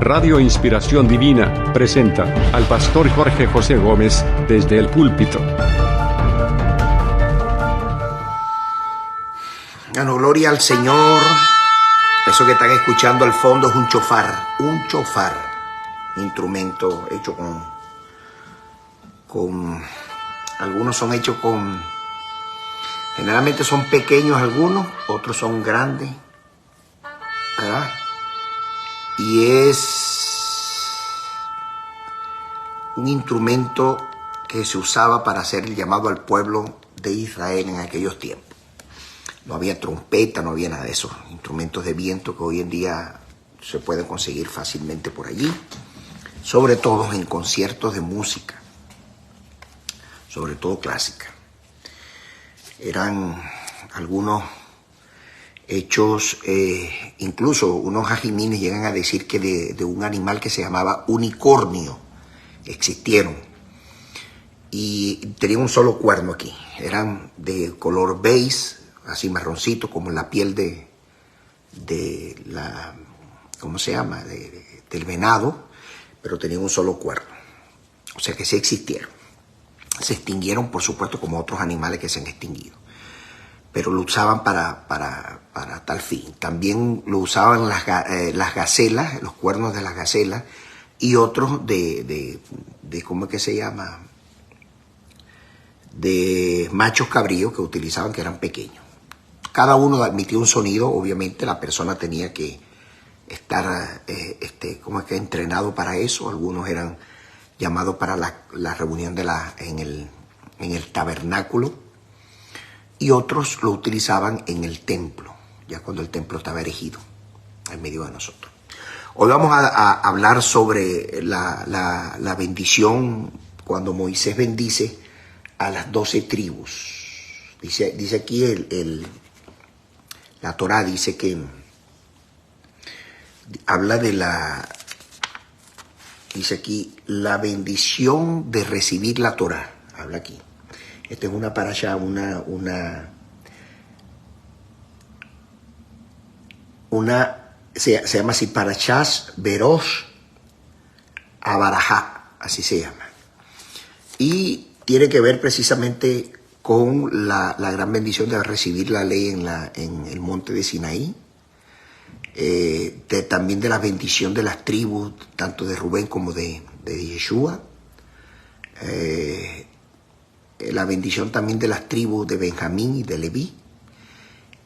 Radio Inspiración Divina presenta al pastor Jorge José Gómez desde el púlpito. Bueno, gloria al Señor. Eso que están escuchando al fondo es un chofar, un instrumento hecho con algunos son hechos con, generalmente son pequeños algunos, otros son grandes, ¿verdad? Y es un instrumento que se usaba para hacer el llamado al pueblo de Israel en aquellos tiempos. No había trompeta, no había nada de esos instrumentos de viento que hoy en día se pueden conseguir fácilmente por allí, sobre todo en conciertos de música, sobre todo clásica. Eran algunos hechos, incluso unos ajimines llegan a decir que de un animal que se llamaba unicornio existieron y tenían un solo cuerno aquí. Eran de color beige, así marroncito, como la piel de la, ¿cómo se llama? Del venado, pero tenían un solo cuerno. O sea que sí existieron. Se extinguieron, por supuesto, como otros animales que se han extinguido. Pero lo usaban para tal fin. También lo usaban las gacelas, los cuernos de las gacelas, y otros de ¿cómo es que se llama? De machos cabríos que utilizaban, que eran pequeños. Cada uno emitía un sonido, obviamente la persona tenía que estar ¿cómo es que? Entrenado para eso. Algunos eran llamados para la reunión en el tabernáculo y otros lo utilizaban en el templo, ya cuando el templo estaba erigido en medio de nosotros. Hoy vamos a hablar sobre la bendición cuando Moisés bendice a las 12 tribus. Dice aquí la Torá dice que habla de dice aquí la bendición de recibir la Torá. Habla aquí. Esta es una parashá, se llama así, Parashás Berosh Abarajá, así se llama. Y tiene que ver precisamente con la gran bendición de recibir la ley en el monte de Sinaí, también de la bendición de las tribus, tanto de Rubén como de Yeshua, la bendición también de las tribus de Benjamín y de Leví,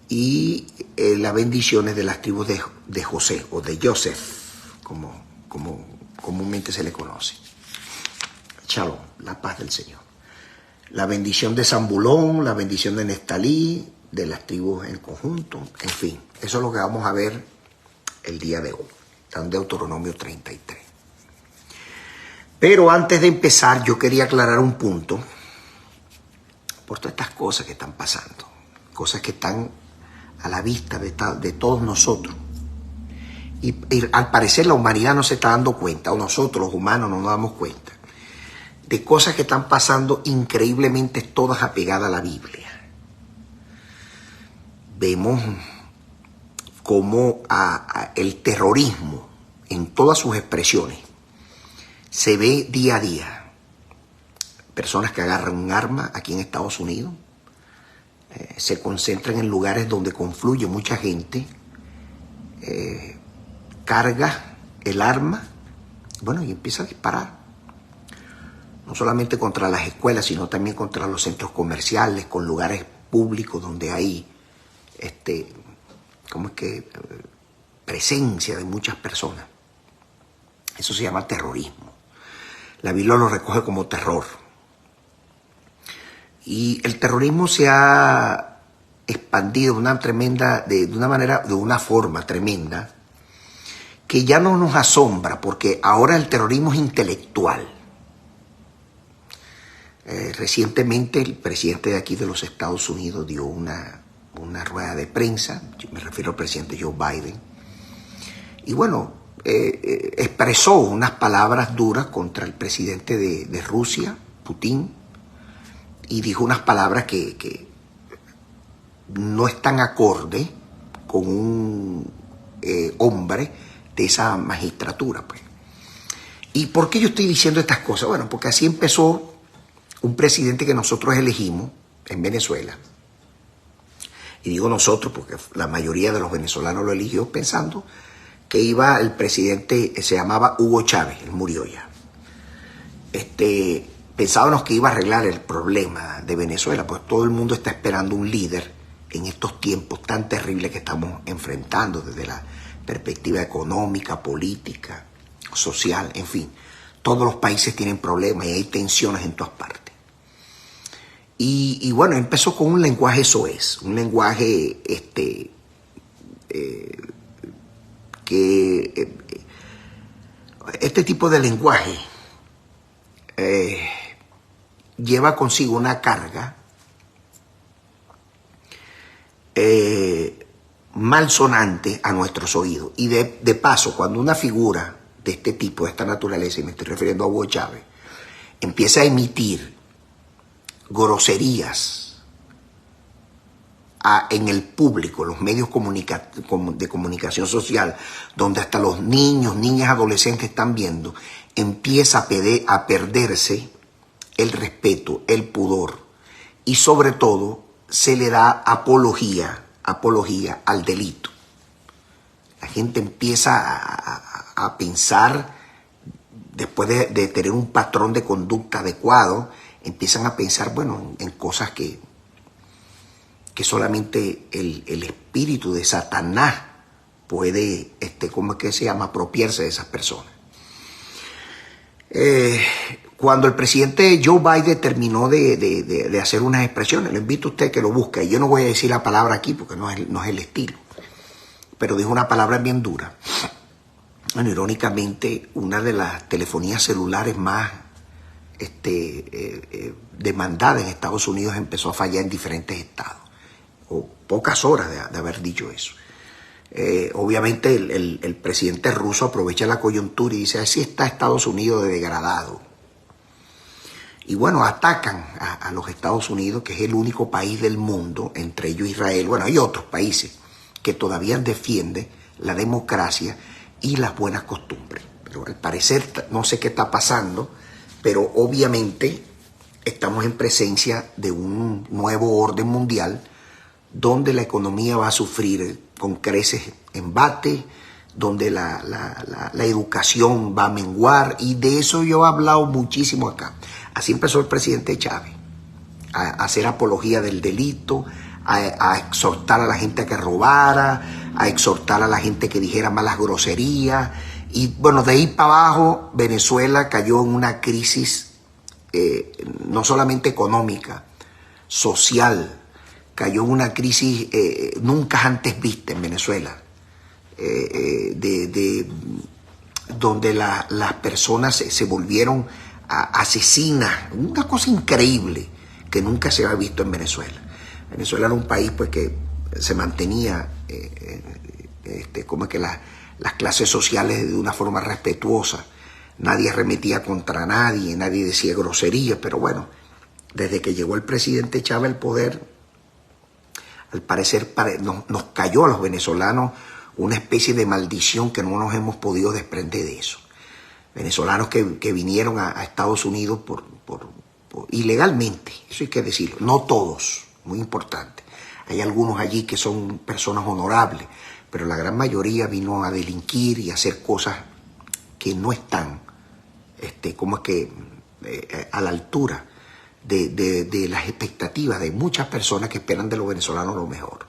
y las bendiciones de las tribus de José o de Joseph, como comúnmente se le conoce. Shalom, la paz del Señor. La bendición de Zambulón, la bendición de Neftalí, de las tribus en conjunto, en fin. Eso es lo que vamos a ver el día de hoy, en Deuteronomio 33. Pero antes de empezar, yo quería aclarar un punto por todas estas cosas que están pasando, cosas que están a la vista de todos nosotros. Y al parecer la humanidad no se está dando cuenta, o nosotros los humanos no nos damos cuenta, de cosas que están pasando increíblemente todas apegadas a la Biblia. Vemos cómo el terrorismo en todas sus expresiones se ve día a día. Personas que agarran un arma aquí en Estados Unidos, se concentran en lugares donde confluye mucha gente, carga el arma, bueno, y empieza a disparar. No solamente contra las escuelas, sino también contra los centros comerciales, con lugares públicos donde hay presencia de muchas personas. Eso se llama terrorismo. La Biblia lo recoge como terror. Y el terrorismo se ha expandido de una forma tremenda, que ya no nos asombra, porque ahora el terrorismo es intelectual. Recientemente el presidente de aquí de los Estados Unidos dio una rueda de prensa, yo me refiero al presidente Joe Biden, y bueno, expresó unas palabras duras contra el presidente de Rusia, Putin, y dijo unas palabras que no están acorde con un hombre de esa magistratura, pues. ¿Y por qué yo estoy diciendo estas cosas? Bueno, porque así empezó un presidente que nosotros elegimos en Venezuela. Y digo nosotros porque la mayoría de los venezolanos lo eligió pensando que iba el presidente, se llamaba Hugo Chávez, él murió ya. Pensábamos que iba a arreglar el problema de Venezuela, pues todo el mundo está esperando un líder en estos tiempos tan terribles que estamos enfrentando desde la perspectiva económica, política, social, en fin. Todos los países tienen problemas y hay tensiones en todas partes. Y bueno, empezó con un lenguaje soez, un lenguaje este tipo de lenguaje lleva consigo una carga malsonante a nuestros oídos. Y de paso, cuando una figura de este tipo, de esta naturaleza, y me estoy refiriendo a Hugo Chávez, empieza a emitir groserías en el público, los medios de comunicación social, donde hasta los niños, niñas, adolescentes están viendo, empieza a perderse el respeto, el pudor, y sobre todo se le da apología al delito. La gente empieza a pensar, después de tener un patrón de conducta adecuado, empiezan a pensar, bueno, en cosas que solamente el espíritu de Satanás puede, ¿cómo es que se llama?, apropiarse de esas personas. Cuando el presidente Joe Biden terminó de hacer unas expresiones, le invito a usted que lo busque. Yo no voy a decir la palabra aquí porque no es el estilo, pero dijo una palabra bien dura. Bueno, irónicamente, una de las telefonías celulares más demandada en Estados Unidos empezó a fallar en diferentes estados, o pocas horas de haber dicho eso. Obviamente el presidente ruso aprovecha la coyuntura y dice, así está Estados Unidos de degradado. Y bueno, atacan a los Estados Unidos, que es el único país del mundo, entre ellos Israel, bueno, hay otros países que todavía defienden la democracia y las buenas costumbres. Pero al parecer, no sé qué está pasando, pero obviamente estamos en presencia de un nuevo orden mundial donde la economía va a sufrir con creces embates, donde la educación va a menguar, y de eso yo he hablado muchísimo acá. Así empezó el presidente Chávez, a hacer apología del delito, a exhortar a la gente a que robara, a exhortar a la gente que dijera malas groserías. Y bueno, de ahí para abajo Venezuela cayó en una crisis no solamente económica, social, cayó en una crisis nunca antes vista en Venezuela, donde las personas se volvieron asesinas, una cosa increíble que nunca se había visto en Venezuela. Venezuela era un país pues que se mantenía como que las clases sociales de una forma respetuosa. Nadie arremetía contra nadie, nadie decía groserías, pero bueno, desde que llegó el presidente Chávez al poder, al parecer nos cayó a los venezolanos una especie de maldición que no nos hemos podido desprender de eso. Venezolanos que vinieron a Estados Unidos por ilegalmente, eso hay que decirlo, no todos, muy importante. Hay algunos allí que son personas honorables, pero la gran mayoría vino a delinquir y a hacer cosas que no están como es que a la altura de las expectativas de muchas personas que esperan de los venezolanos lo mejor.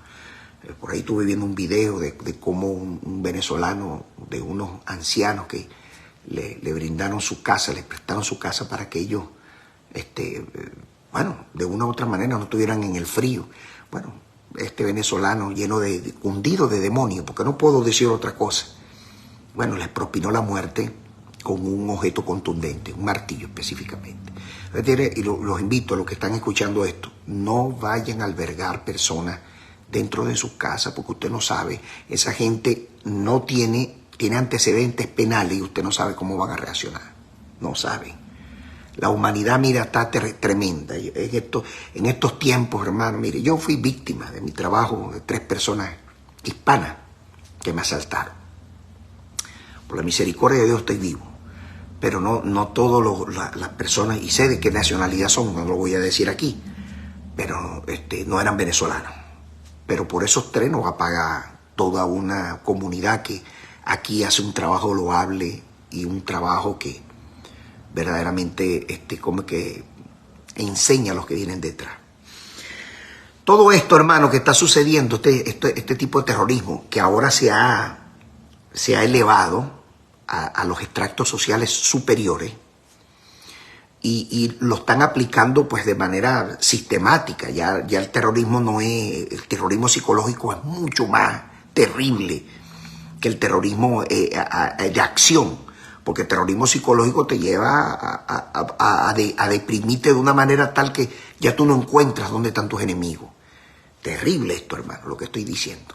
Por ahí estuve viendo un video de cómo un venezolano, de unos ancianos que le brindaron su casa, les prestaron su casa para que ellos, bueno, de una u otra manera no estuvieran en el frío. Bueno, este venezolano lleno hundido de demonios, porque no puedo decir otra cosa, bueno, les propinó la muerte con un objeto contundente, un martillo específicamente. Y los invito a los que están escuchando esto, no vayan a albergar personas dentro de sus casas, porque usted no sabe, esa gente no tiene antecedentes penales y usted no sabe cómo van a reaccionar, no saben. La humanidad, mira, está tremenda. En estos tiempos, hermano, mire, yo fui víctima de mi trabajo de 3 personas hispanas que me asaltaron. Por la misericordia de Dios estoy vivo. Pero no todas las personas, y sé de qué nacionalidad son, no lo voy a decir aquí, pero no eran venezolanos. Pero por esos tres nos apaga toda una comunidad que aquí hace un trabajo loable y un trabajo que verdaderamente como que enseña a los que vienen detrás. Todo esto, hermano, que está sucediendo, este tipo de terrorismo que ahora se ha elevado a los extractos sociales superiores y lo están aplicando pues de manera sistemática. Ya el terrorismo el terrorismo psicológico es mucho más terrible que el terrorismo de acción, porque el terrorismo psicológico te lleva a deprimirte de una manera tal que ya tú no encuentras dónde están tus enemigos. Terrible esto, hermano, lo que estoy diciendo.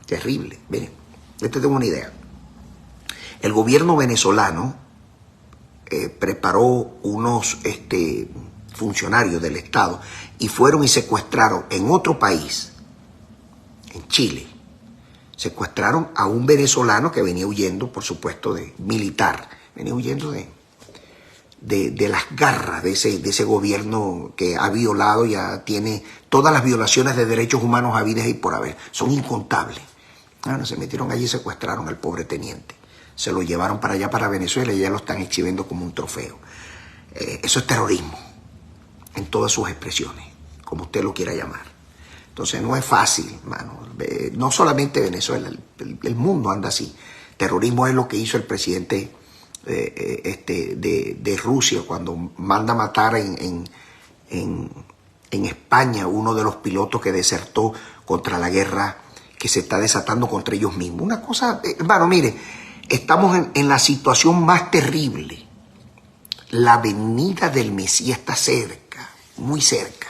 Terrible. Miren, yo te tengo una idea. El gobierno venezolano preparó unos funcionarios del Estado y fueron y secuestraron en otro país, en Chile. Secuestraron a un venezolano que venía huyendo, por supuesto, de militar. Venía huyendo de las garras de ese gobierno que ha violado, ya tiene todas las violaciones de derechos humanos habidas y por haber. Son incontables. Bueno, se metieron allí y secuestraron al pobre teniente. Se lo llevaron para allá, para Venezuela, y ya lo están exhibiendo como un trofeo. Eso es terrorismo, en todas sus expresiones, como usted lo quiera llamar. Entonces no es fácil, hermano. No solamente Venezuela, el mundo anda así. Terrorismo es lo que hizo el presidente de Rusia cuando manda matar en España uno de los pilotos que desertó contra la guerra que se está desatando contra ellos mismos. Una cosa, hermano, mire, estamos en la situación más terrible. La venida del Mesías está cerca, muy cerca.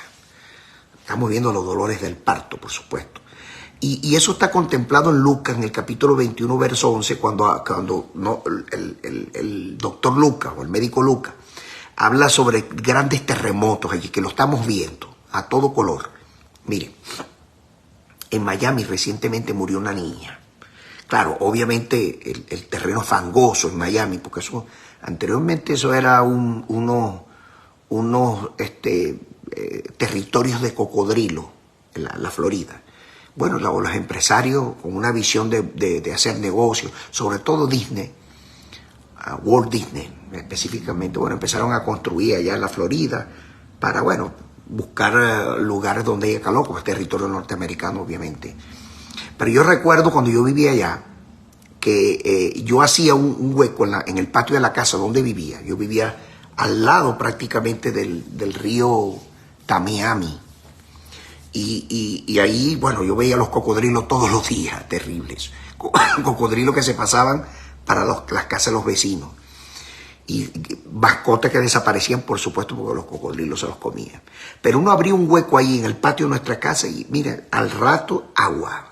Estamos viendo los dolores del parto, por supuesto. Y eso está contemplado en Lucas, en el capítulo 21, verso 11, cuando el doctor Lucas, o el médico Lucas, habla sobre grandes terremotos allí, que lo estamos viendo a todo color. Miren, en Miami recientemente murió una niña. Claro, obviamente el terreno fangoso en Miami, porque eso anteriormente eso era unos territorios de cocodrilo en la Florida. Bueno, los empresarios con una visión de hacer negocios, sobre todo Disney, Walt Disney específicamente, bueno, empezaron a construir allá en la Florida para, bueno, buscar lugares donde haya calor, como es territorio norteamericano, obviamente. Pero yo recuerdo cuando yo vivía allá, que yo hacía un hueco en el patio de la casa donde vivía. Yo vivía al lado prácticamente del río Tamiami. Y ahí, bueno, yo veía los cocodrilos todos los días, terribles. Cocodrilos que se pasaban para las casas de los vecinos. Y mascotas que desaparecían, por supuesto, porque los cocodrilos se los comían. Pero uno abría un hueco ahí en el patio de nuestra casa y, mira, al rato, agua.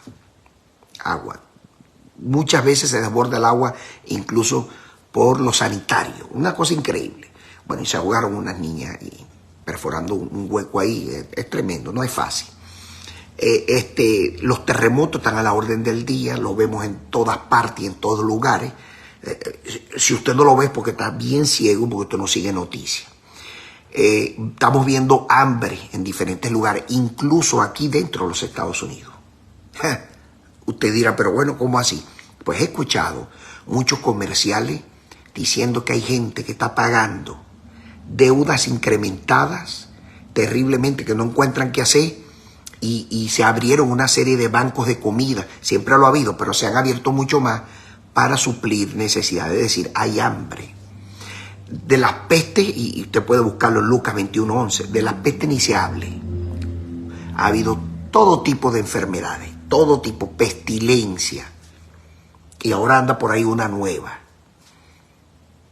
Muchas veces se desborda el agua, incluso por los sanitarios. Una cosa increíble. Bueno, y se ahogaron unas niñas y perforando un hueco ahí. Es tremendo, no es fácil. Los terremotos están a la orden del día, lo vemos en todas partes y en todos lugares. Si usted no lo ve es porque está bien ciego, porque usted no sigue noticias. Estamos viendo hambre en diferentes lugares, incluso aquí dentro de los Estados Unidos. Usted dirá, pero bueno, ¿cómo así? Pues he escuchado muchos comerciales diciendo que hay gente que está pagando deudas incrementadas terriblemente, que no encuentran qué hacer, y se abrieron una serie de bancos de comida. Siempre lo ha habido, pero se han abierto mucho más para suplir necesidades. Es decir, hay hambre. De las pestes, y usted puede buscarlo en Lucas 21:11, de las pestes ni se hable. Ha habido todo tipo de enfermedades, todo tipo, pestilencia. Y ahora anda por ahí una nueva.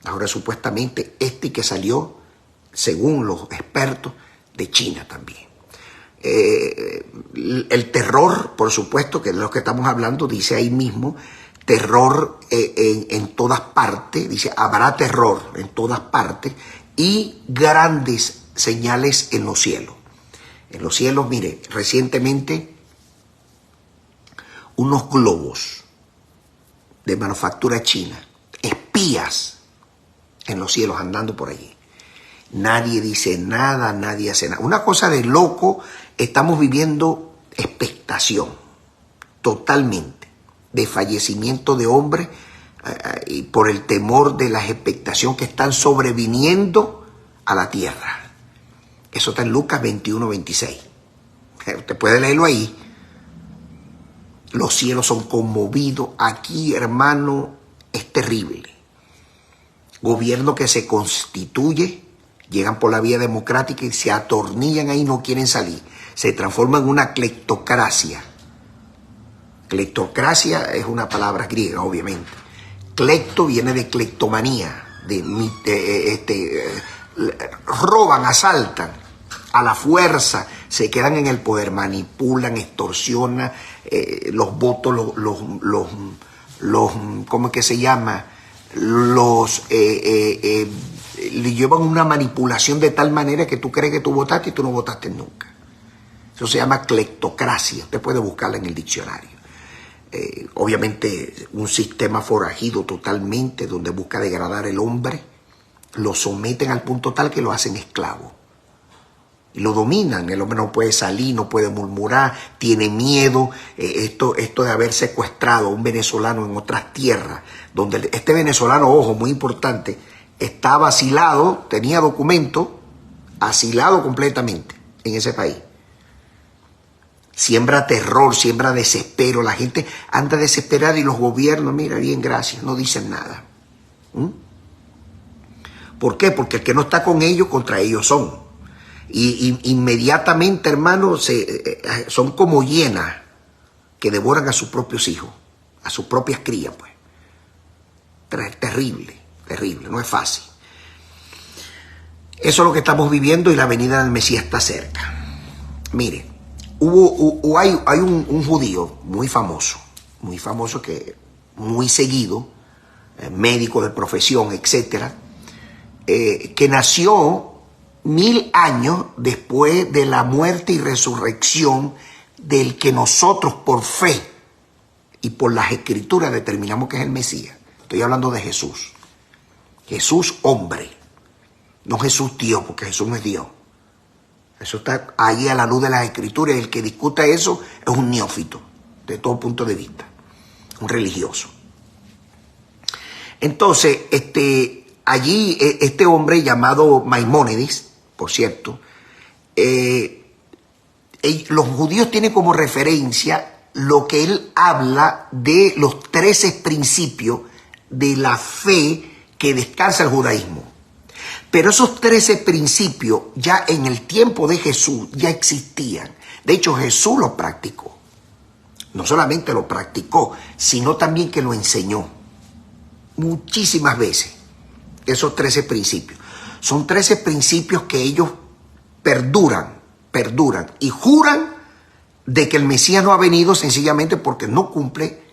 Ahora supuestamente que salió, según los expertos, de China también. El terror, por supuesto, que es de lo que estamos hablando, dice ahí mismo, terror en todas partes, dice, habrá terror en todas partes y grandes señales en los cielos. En los cielos, mire, recientemente unos globos de manufactura china espías en los cielos andando por allí. Nadie dice nada, nadie hace nada. Una cosa de loco, estamos viviendo expectación totalmente de fallecimiento de hombres y por el temor de las expectaciones que están sobreviniendo a la tierra. Eso está en Lucas 21:26. Usted puede leerlo ahí. Los cielos son conmovidos. Aquí, hermano, es terrible. Gobierno que se constituye, llegan por la vía democrática y se atornillan ahí, no quieren salir. Se transforma en una cleptocracia. Cleptocracia es una palabra griega, obviamente. Clepto viene de cleptomanía, roban, asaltan a la fuerza, se quedan en el poder, manipulan, extorsionan, los votos, ¿cómo es que se llama? Le llevan una manipulación de tal manera que tú crees que tú votaste y tú no votaste nunca. Eso se llama cleptocracia. Usted puede buscarla en el diccionario. Obviamente un sistema forajido totalmente donde busca degradar al hombre, lo someten al punto tal que lo hacen esclavo. Y lo dominan. El hombre no puede salir, no puede murmurar, tiene miedo. Esto de haber secuestrado a un venezolano en otras tierras, donde este venezolano, ojo, muy importante, estaba asilado, tenía documento, asilado completamente en ese país. Siembra terror, siembra desespero, la gente anda desesperada y los gobiernos, mira, bien, gracias, no dicen nada. ¿Por qué? Porque el que no está con ellos, contra ellos son. Y inmediatamente, hermano, son como hienas que devoran a sus propios hijos, a sus propias crías, pues. Terrible, terrible, no es fácil. Eso es lo que estamos viviendo y la venida del Mesías está cerca. Mire, hay un judío muy famoso que muy seguido, médico de profesión, etcétera, que nació 1000 años después de la muerte y resurrección del que nosotros por fe y por las escrituras determinamos que es el Mesías. Estoy hablando de Jesús. Jesús hombre, no Jesús Dios, porque Jesús no es Dios. Eso está ahí a la luz de las escrituras. El que discuta eso es un neófito, de todo punto de vista, un religioso. Entonces, allí este hombre llamado Maimónides, por cierto, los judíos tienen como referencia lo que él habla de los 13 principios de la fe que descansa el judaísmo. Pero esos 13 principios ya en el tiempo de Jesús ya existían. De hecho, Jesús los practicó. No solamente lo practicó, sino también que lo enseñó muchísimas veces. Esos 13 principios. Son 13 principios que ellos perduran y juran de que el Mesías no ha venido sencillamente porque no cumple,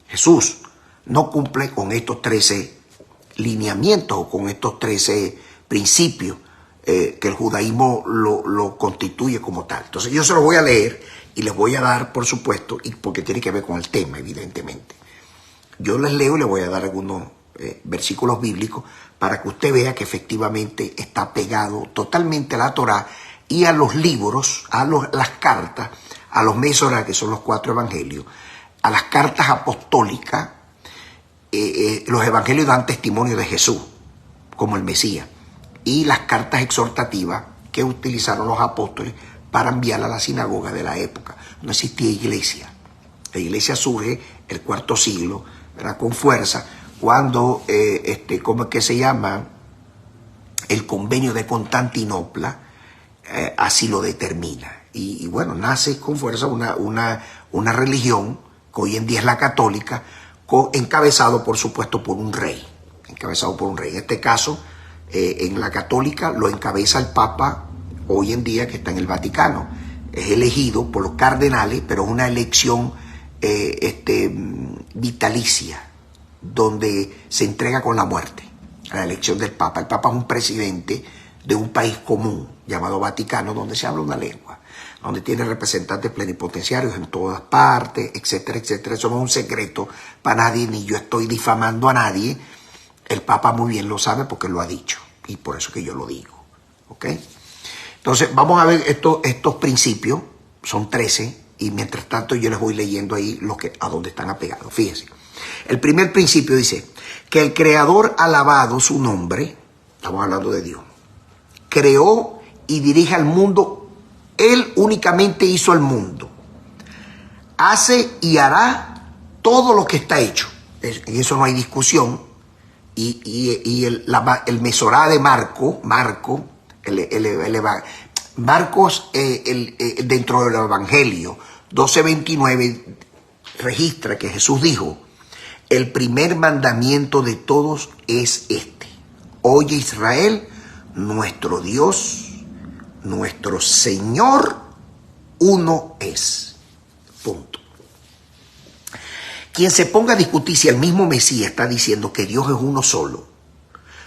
Jesús no cumple con estos 13 lineamientos o con estos 13 principios que el judaísmo lo constituye como tal. Entonces yo se los voy a leer y les voy a dar, por supuesto, y porque tiene que ver con el tema, evidentemente. Yo les leo y les voy a dar algunos versículos bíblicos para que usted vea que efectivamente está pegado totalmente a la Torá y a los libros, las cartas, a los Mesorá, que son los 4 evangelios, a las cartas apostólicas. Los evangelios dan testimonio de Jesús como el Mesías, y las cartas exhortativas que utilizaron los apóstoles para enviar a la sinagoga de la época. No existía iglesia. La iglesia surge el 4º siglo, ¿verdad?, con fuerza, cuando, ¿cómo es que se llama? El convenio de Constantinopla así lo determina. Y bueno, nace con fuerza una religión que hoy en día es la católica, encabezado, por supuesto, por un rey. En este caso, en la católica lo encabeza el Papa hoy en día, que está en el Vaticano. Es elegido por los cardenales, pero es una elección vitalicia, donde se entrega con la muerte a la elección del Papa. El Papa es un presidente de un país común llamado Vaticano, donde se habla una lengua, donde tiene representantes plenipotenciarios en todas partes, etcétera, etcétera. Eso no es un secreto para nadie, ni yo estoy difamando a nadie. El Papa muy bien lo sabe porque lo ha dicho. Y por eso que yo lo digo. ¿Ok? Entonces, vamos a ver estos principios. Son 13. Y mientras tanto yo les voy leyendo ahí a dónde están apegados. Fíjense. El primer principio dice que el Creador, alabado su nombre, estamos hablando de Dios, creó y dirige al mundo. Él únicamente hizo el mundo. Hace y hará todo lo que está hecho. En eso no hay discusión. Y el Mesorá de Marcos, dentro del Evangelio 12:29, registra que Jesús dijo: el primer mandamiento de todos es este: oye Israel, nuestro Dios, nuestro Señor, uno es. Punto. Quien se ponga a discutir si el mismo Mesías está diciendo que Dios es uno solo,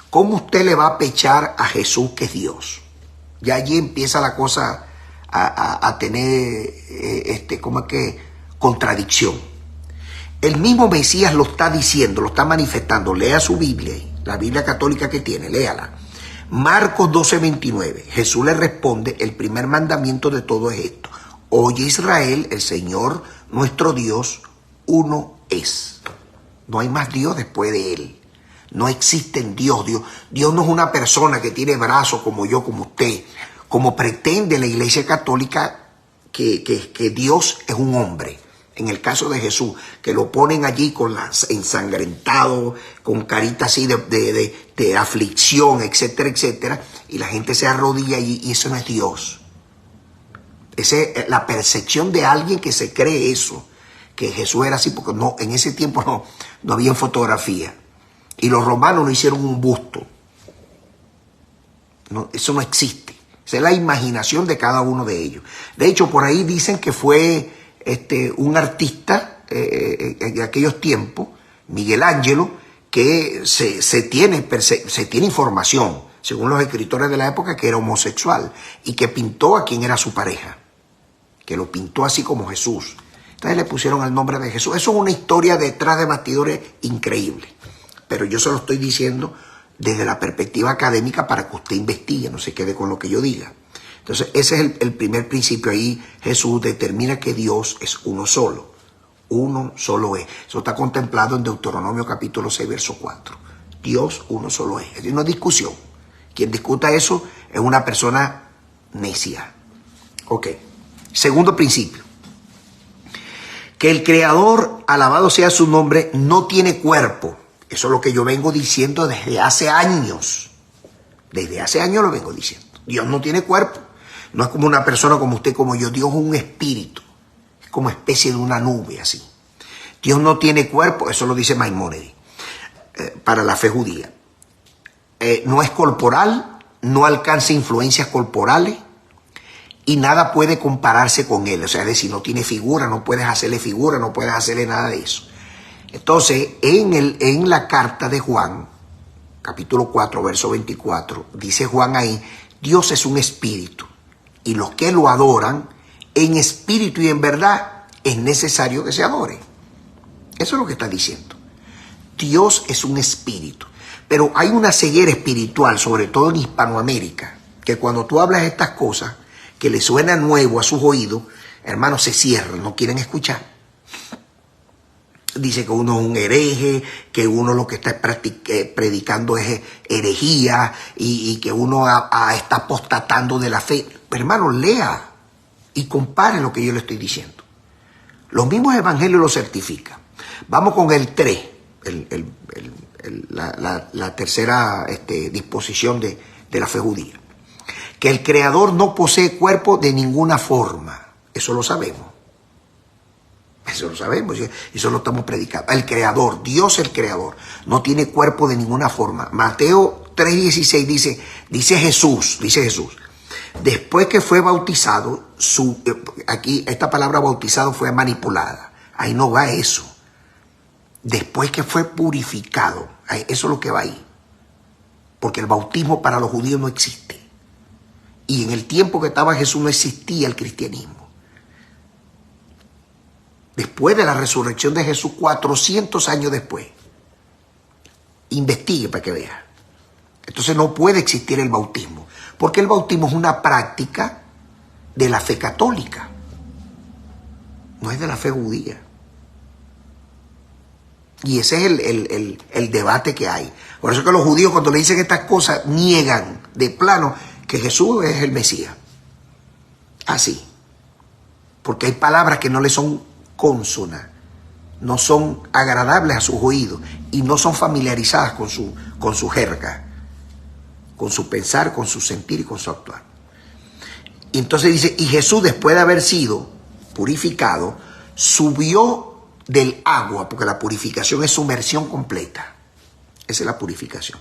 ¿cómo usted le va a pechar a Jesús que es Dios? Ya allí empieza la cosa a tener, ¿cómo es que? Contradicción. El mismo Mesías lo está diciendo, lo está manifestando. Lea su Biblia, la Biblia católica que tiene, léala. Marcos 12:29. Jesús le responde: el primer mandamiento de todo es esto: oye Israel, el Señor, nuestro Dios, uno es. No hay más Dios después de Él. No existe en Dios. Dios no es una persona que tiene brazos como yo, como usted, como pretende la Iglesia Católica que Dios es un hombre. En el caso de Jesús, que lo ponen allí con las ensangrentado, con carita así de aflicción, etcétera, etcétera, y la gente se arrodilla y eso no es Dios. Esa es la percepción de alguien que se cree eso, que Jesús era así, porque no, en ese tiempo no había fotografía. Y los romanos no hicieron un busto. No, eso no existe. Esa es la imaginación de cada uno de ellos. De hecho, por ahí dicen que fue un artista en aquellos tiempos, Miguel Ángelo, que se tiene información, según los escritores de la época, que era homosexual y que pintó a quien era su pareja, que lo pintó así como Jesús. Entonces le pusieron el nombre de Jesús. Eso es una historia detrás de bastidores increíble. Pero yo se lo estoy diciendo desde la perspectiva académica para que usted investigue, no se quede con lo que yo diga. Entonces, ese es el primer principio. Ahí Jesús determina que Dios es uno solo. Uno solo es. Eso está contemplado en Deuteronomio capítulo 6, verso 4. Dios uno solo es. Es una discusión. Quien discuta eso es una persona necia. Ok. Segundo principio. Que el Creador, alabado sea su nombre, no tiene cuerpo. Eso es lo que yo vengo diciendo desde hace años. Desde hace años lo vengo diciendo. Dios no tiene cuerpo. No es como una persona como usted, como yo. Dios es un espíritu. Es como especie de una nube así. Dios no tiene cuerpo. Eso lo dice Maimónides para la fe judía. No es corporal. No alcanza influencias corporales. Y nada puede compararse con él. O sea, es decir, no tiene figura. No puedes hacerle figura. No puedes hacerle nada de eso. Entonces, en la carta de Juan, capítulo 4, verso 24, dice Juan ahí: Dios es un espíritu, y los que lo adoran en espíritu y en verdad es necesario que se adore. Eso es lo que está diciendo. Dios es un espíritu, pero hay una ceguera espiritual, sobre todo en Hispanoamérica, que cuando tú hablas estas cosas que le suena nuevo a sus oídos, hermanos, se cierran, no quieren escuchar. Dice que uno es un hereje, que uno lo que está predicando es herejía y que uno está apostatando de la fe. Pero hermano, lea y compare lo que yo le estoy diciendo. Los mismos evangelios lo certifican. Vamos con el 3, la tercera disposición de la fe judía. Que el Creador no posee cuerpo de ninguna forma. Eso lo sabemos. Eso lo sabemos, eso lo estamos predicando. El Creador, Dios el Creador, no tiene cuerpo de ninguna forma. Mateo 3:16 dice Jesús, después que fue bautizado, aquí esta palabra bautizado fue manipulada. Ahí no va eso. Después que fue purificado, eso es lo que va ahí. Porque el bautismo para los judíos no existe. Y en el tiempo que estaba Jesús no existía el cristianismo. Después de la resurrección de Jesús, 400 años después, Investigue para que vea. Entonces no puede existir el bautismo, porque el bautismo es una práctica de la fe católica, no es de la fe judía. Y ese es el debate que hay. Por eso que los judíos, cuando le dicen estas cosas, niegan de plano que Jesús es el Mesías. Así. Porque hay palabras que no le son cónsonas, no son agradables a sus oídos y no son familiarizadas con su jerga, con su pensar, con su sentir y con su actuar. Y entonces dice, y Jesús, después de haber sido purificado, subió del agua, porque la purificación es sumersión completa. Esa es la purificación.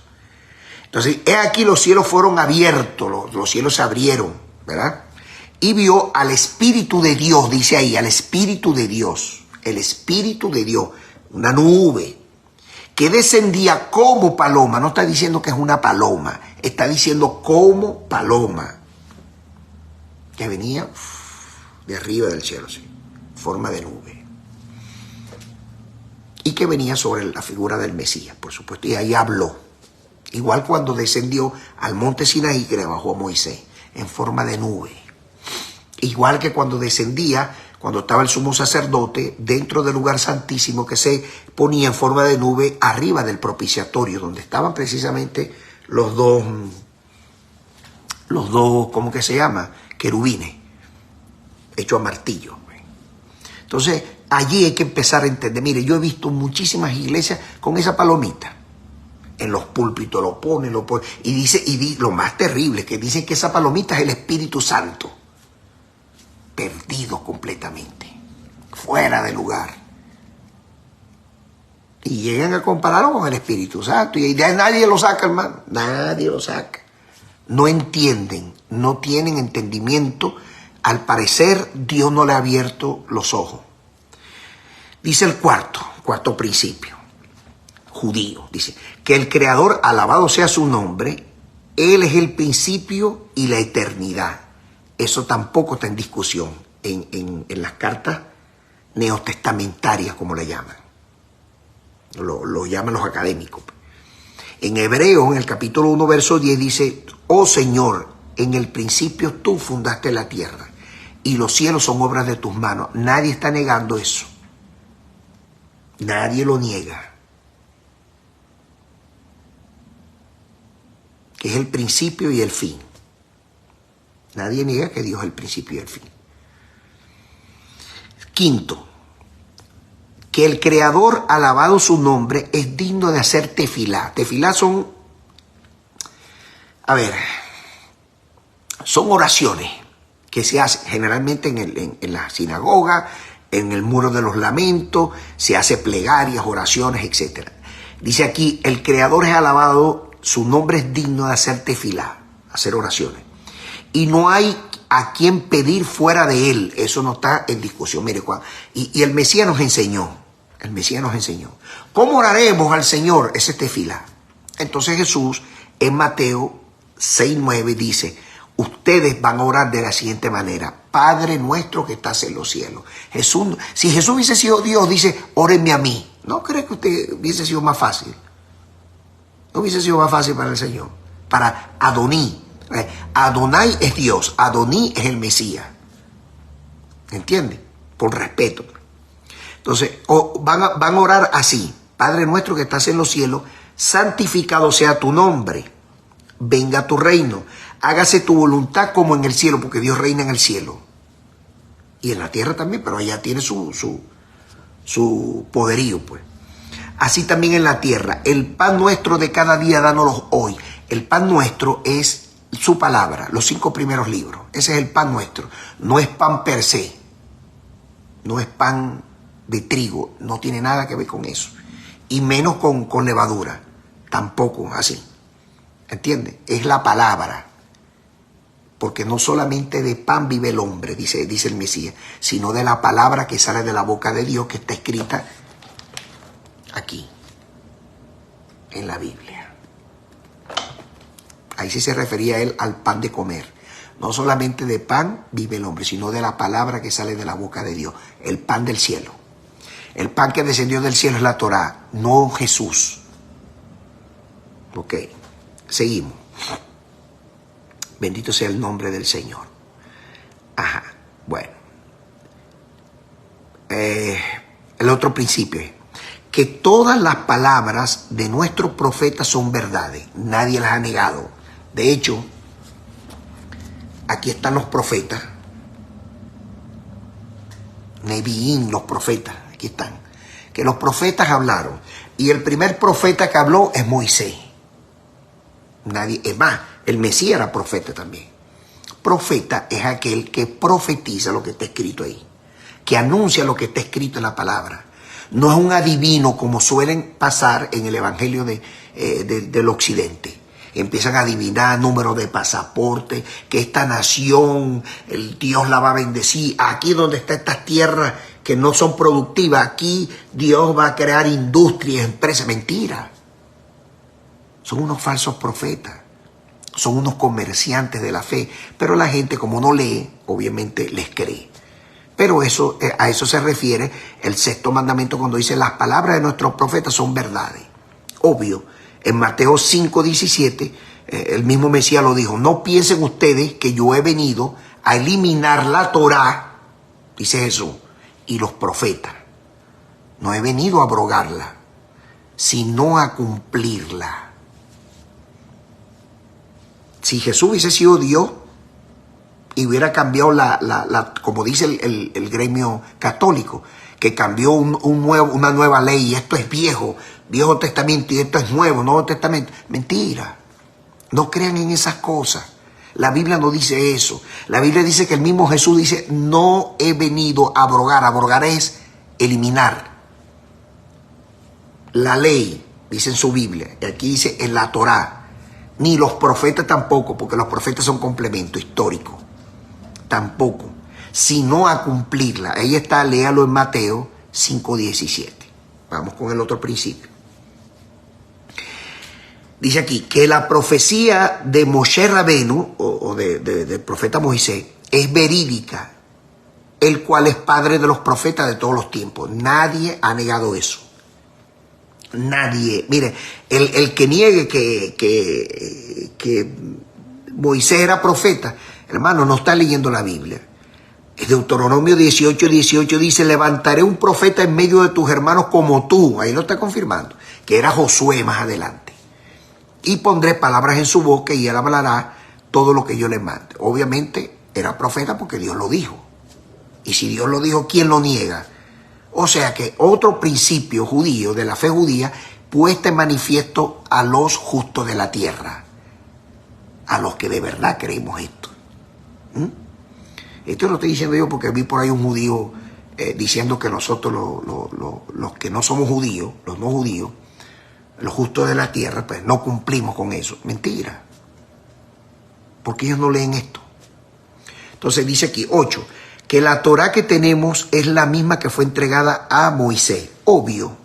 Entonces, he aquí los cielos fueron abiertos, los cielos se abrieron, ¿verdad? Y vio al Espíritu de Dios, dice ahí, al Espíritu de Dios, el Espíritu de Dios, una nube, que descendía como paloma. No está diciendo que es una paloma, está diciendo como paloma, que venía de arriba del cielo, sí, en forma de nube. Y que venía sobre la figura del Mesías, por supuesto, y ahí habló. Igual cuando descendió al monte Sinaí, que le bajó a Moisés, en forma de nube. Igual que cuando descendía, cuando estaba el sumo sacerdote, dentro del lugar santísimo, que se ponía en forma de nube arriba del propiciatorio, donde estaban precisamente los dos, ¿cómo que se llama? Querubines, hechos a martillo. Entonces, allí hay que empezar a entender. Mire, yo he visto muchísimas iglesias con esa palomita. En los púlpitos lo ponen. Y dice, lo más terrible, que dicen que esa palomita es el Espíritu Santo. Perdido completamente. Fuera de lugar. Y llegan a compararlo con el Espíritu Santo. Y de ahí nadie lo saca, hermano. Nadie lo saca. No entienden. No tienen entendimiento. Al parecer, Dios no le ha abierto los ojos. Dice el cuarto principio, judío, dice, que el Creador, alabado sea su nombre, Él es el principio y la eternidad. Eso tampoco está en discusión en las cartas neotestamentarias, como le llaman. Lo llaman los académicos. En Hebreo, en el capítulo 1, verso 10, dice, oh Señor, en el principio tú fundaste la tierra y los cielos son obras de tus manos. Nadie está negando eso. Nadie lo niega. Que es el principio y el fin. Nadie niega que Dios es el principio y el fin. Quinto, que el Creador, alabado su nombre, es digno de hacer tefilá. Tefilá son oraciones que se hacen generalmente en la sinagoga, en el muro de los lamentos, se hace plegarias, oraciones, etc. Dice aquí, el Creador es alabado, su nombre es digno de hacer tefilá, hacer oraciones. Y no hay a quien pedir fuera de él, eso no está en discusión. Mire, y el Mesías nos enseñó, ¿cómo oraremos al Señor? Ese tefilá. Entonces Jesús, en Mateo 6:9 dice, ustedes van a orar de la siguiente manera, Padre nuestro que estás en los cielos. Si Jesús hubiese sido Dios, dice, órenme a mí. ¿No cree que usted hubiese sido más fácil? No hubiese sido más fácil para el Señor. Para Adoní. Adonai es Dios, Adoní es el Mesías. ¿Entiende? Por respeto. Entonces, van a orar así, Padre nuestro que estás en los cielos, santificado sea tu nombre, venga tu reino, hágase tu voluntad como en el cielo, porque Dios reina en el cielo. Y en la tierra también, pero allá tiene su poderío, pues. Así también en la tierra. El pan nuestro de cada día, dánoslo hoy. El pan nuestro es su palabra, los 5 primeros libros. Ese es el pan nuestro. No es pan per se. No es pan de trigo. No tiene nada que ver con eso. Y menos con levadura. Tampoco así. ¿Entiende? Es la palabra. Porque no solamente de pan vive el hombre, dice el Mesías, sino de la palabra que sale de la boca de Dios, que está escrita aquí, en la Biblia. Ahí sí se refería él al pan de comer. No solamente de pan vive el hombre, sino de la palabra que sale de la boca de Dios, el pan del cielo. El pan que descendió del cielo es la Torá, no Jesús. Ok, seguimos. Bendito sea el nombre del Señor. Ajá, bueno. El otro principio es que todas las palabras de nuestros profetas son verdades. Nadie las ha negado. De hecho, aquí están los profetas. Neviín, los profetas, aquí están. Que los profetas hablaron. Y el primer profeta que habló es Moisés. Nadie, es más, el Mesías era profeta también. Profeta es aquel que profetiza lo que está escrito ahí, que anuncia lo que está escrito en la palabra. No es un adivino como suelen pasar en el evangelio del occidente. Empiezan a adivinar número de pasaporte, que esta nación, el Dios la va a bendecir. Aquí donde está estas tierras que no son productivas, aquí Dios va a crear industrias, empresas. Mentira. Son unos falsos profetas. Son unos comerciantes de la fe. Pero la gente, como no lee, obviamente les cree. Pero eso, a eso se refiere el sexto mandamiento cuando dice las palabras de nuestros profetas son verdades. Obvio, en Mateo 5:17, el mismo Mesías lo dijo. No piensen ustedes que yo he venido a eliminar la Torá, dice Jesús, y los profetas. No he venido a abrogarla, sino a cumplirla. Si Jesús hubiese sido Dios y hubiera cambiado como dice el gremio católico, que cambió una nueva ley y esto es viejo testamento y esto es nuevo testamento. Mentira. No crean en esas cosas. La Biblia no dice eso. La Biblia dice que el mismo Jesús dice, no he venido a abrogar. Abrogar es eliminar. La ley, dice en su Biblia, y aquí dice en la Torá. Ni los profetas tampoco, porque los profetas son complemento histórico. Tampoco. Sino a cumplirla. Ahí está, léalo en Mateo 5:17. Vamos con el otro principio. Dice aquí que la profecía de Moshe Rabenu, o del profeta Moisés, es verídica, el cual es padre de los profetas de todos los tiempos. Nadie ha negado eso. Nadie. Mire, el que niegue que Moisés era profeta, hermano, no está leyendo la Biblia. Deuteronomio 18:18 dice, levantaré un profeta en medio de tus hermanos como tú. Ahí lo está confirmando, que era Josué más adelante. Y pondré palabras en su boca y él hablará todo lo que yo le mande. Obviamente era profeta porque Dios lo dijo. Y si Dios lo dijo, ¿quién lo niega? O sea que otro principio judío, de la fe judía, puesta en manifiesto a los justos de la tierra. A los que de verdad creemos esto. Esto lo estoy diciendo yo porque vi por ahí un judío diciendo que nosotros los que no somos judíos, los no judíos, los justos de la tierra, pues no cumplimos con eso. Mentira. Porque ellos no leen esto. Entonces dice aquí, 8, que la Torá que tenemos es la misma que fue entregada a Moisés. Obvio.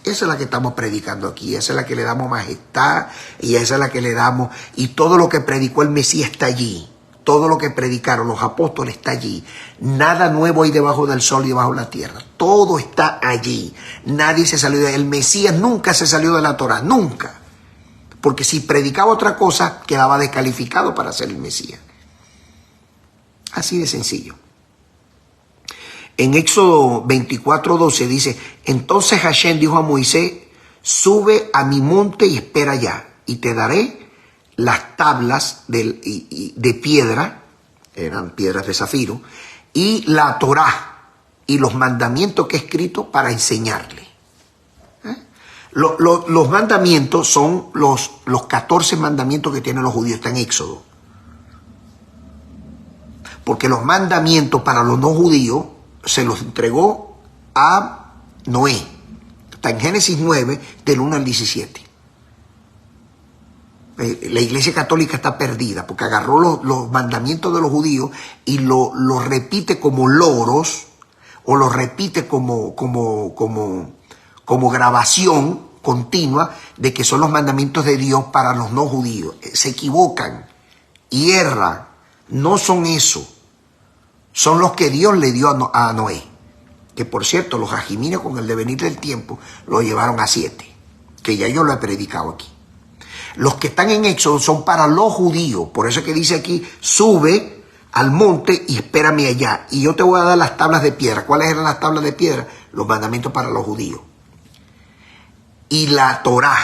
Esa es la que estamos predicando aquí. Esa es la que le damos majestad y esa es la que le damos. Y todo lo que predicó el Mesías está allí. Todo lo que predicaron los apóstoles está allí. Nada nuevo hay debajo del sol y debajo de la tierra. Todo está allí. Nadie se salió de ahí. El Mesías nunca se salió de la Torá. Nunca. Porque si predicaba otra cosa, quedaba descalificado para ser el Mesías. Así de sencillo. En Éxodo 24:12 dice, entonces Hashem dijo a Moisés, sube a mi monte y espera allá, y te daré las tablas de piedra, eran piedras de zafiro, y la Torá, y los mandamientos que he escrito para enseñarle. Los mandamientos son los 14 mandamientos que tienen los judíos, está en Éxodo. Porque los mandamientos para los no judíos se los entregó a Noé. Está en Génesis 9, del 1 al 17. La Iglesia Católica está perdida porque agarró los mandamientos de los judíos y lo repite como loros o lo repite como grabación continua de que son los mandamientos de Dios para los no judíos. Se equivocan y erran. No son eso. Son los que Dios le dio a Noé. Que por cierto, los ajimines con el devenir del tiempo lo llevaron a 7. Que ya yo lo he predicado aquí. Los que están en Éxodo son para los judíos. Por eso es que dice aquí, sube al monte y espérame allá. Y yo te voy a dar las tablas de piedra. ¿Cuáles eran las tablas de piedra? Los mandamientos para los judíos. Y la Torá,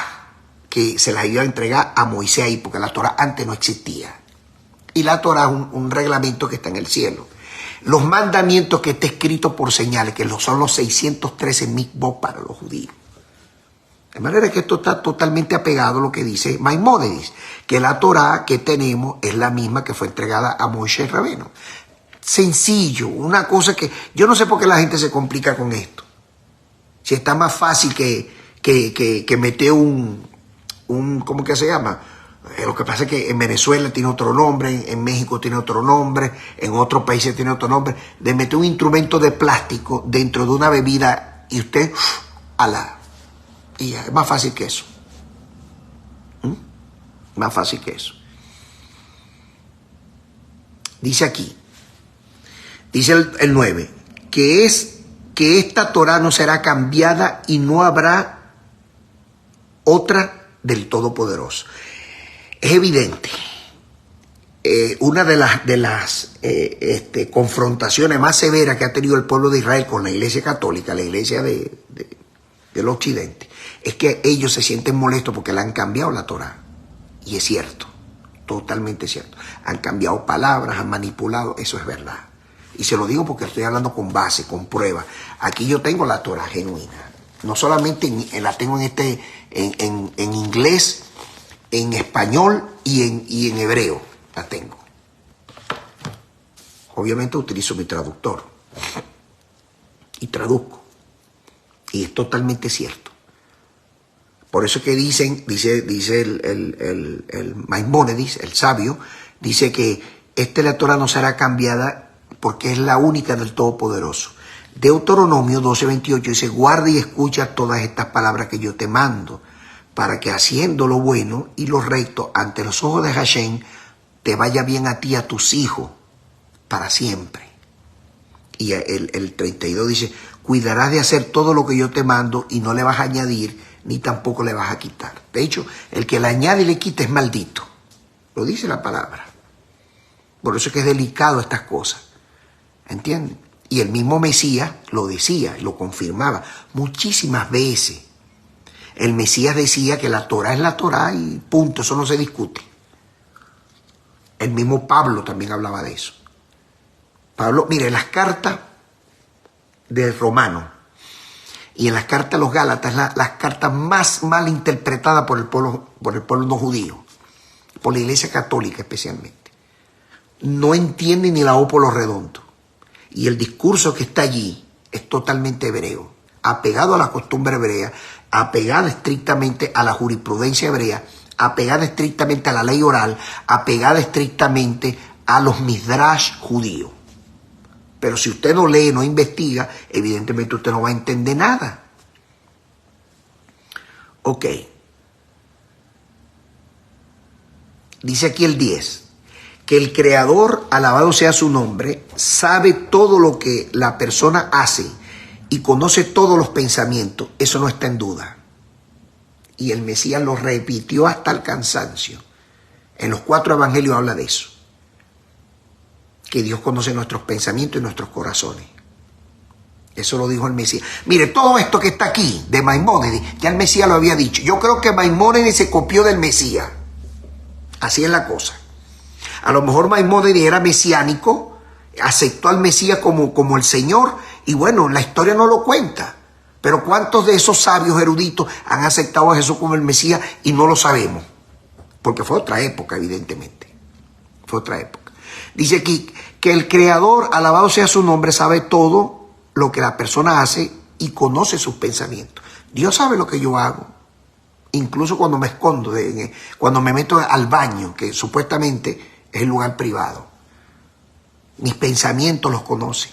que se la iba a entregar a Moisés ahí, porque la Torá antes no existía. Y la Torá es un reglamento que está en el cielo. Los mandamientos que está escrito por señales, que son los 613 mitzvot para los judíos. De manera que esto está totalmente apegado a lo que dice Maimónides, que la Torá que tenemos es la misma que fue entregada a Moisés Rabeno. Sencillo, una cosa que yo no sé por qué la gente se complica con esto. Si está más fácil que meter ¿cómo que se llama? Lo que pasa es que en Venezuela tiene otro nombre, en México tiene otro nombre, en otros países tiene otro nombre, de meter un instrumento de plástico dentro de una bebida y usted, y ya, es más fácil que eso. Más fácil que eso. Dice aquí, dice el 9, que esta Torá no será cambiada y no habrá otra del Todopoderoso. Es evidente, una de las confrontaciones más severas que ha tenido el pueblo de Israel con la Iglesia Católica, la Iglesia del Occidente, es que ellos se sienten molestos porque le han cambiado la Torá. Y es cierto, totalmente cierto. Han cambiado palabras, han manipulado, eso es verdad. Y se lo digo porque estoy hablando con base, con prueba. Aquí yo tengo la Torá genuina. No solamente la tengo en inglés, en español y en hebreo la tengo. Obviamente utilizo mi traductor y traduzco. Y es totalmente cierto. Por eso es que dice el Maimónides, el sabio, dice que la Torá no será cambiada porque es la única del Todopoderoso. Deuteronomio 12:28 dice, guarda y escucha todas estas palabras que yo te mando, para que haciendo lo bueno y lo recto ante los ojos de Hashem, te vaya bien a ti y a tus hijos para siempre. Y el 32 dice, cuidarás de hacer todo lo que yo te mando y no le vas a añadir ni tampoco le vas a quitar. De hecho, el que le añade y le quita es maldito. Lo dice la palabra. Por eso es que es delicado estas cosas. ¿Entienden? Y el mismo Mesías lo decía, lo confirmaba muchísimas veces. El Mesías decía que la Torá es la Torá y punto, eso no se discute. El mismo Pablo también hablaba de eso. Pablo, mire, las cartas de Romano y en las cartas de los Gálatas, las cartas más mal interpretadas por el pueblo no judío, por la Iglesia Católica especialmente. No entienden ni la O por los redondos. Y el discurso que está allí es totalmente hebreo, apegado a la costumbre hebrea, apegada estrictamente a la jurisprudencia hebrea, apegada estrictamente a la ley oral, apegada estrictamente a los midrash judíos. Pero si usted no lee, no investiga, evidentemente usted no va a entender nada. Ok. Dice aquí el 10, que el Creador, alabado sea su nombre, sabe todo lo que la persona hace y conoce todos los pensamientos. Eso no está en duda. Y el Mesías lo repitió hasta el cansancio. En los 4 evangelios habla de eso. Que Dios conoce nuestros pensamientos y nuestros corazones. Eso lo dijo el Mesías. Mire, todo esto que está aquí de Maimónides, ya el Mesías lo había dicho. Yo creo que Maimónides se copió del Mesías. Así es la cosa. A lo mejor Maimónides era mesiánico, aceptó al Mesías como el Señor, y bueno, la historia no lo cuenta. Pero ¿cuántos de esos sabios eruditos han aceptado a Jesús como el Mesías y no lo sabemos? Porque fue otra época, evidentemente. Fue otra época. Dice aquí que el Creador, alabado sea su nombre, sabe todo lo que la persona hace y conoce sus pensamientos. Dios sabe lo que yo hago. Incluso cuando me escondo, cuando me meto al baño, que supuestamente es el lugar privado. Mis pensamientos los conoce.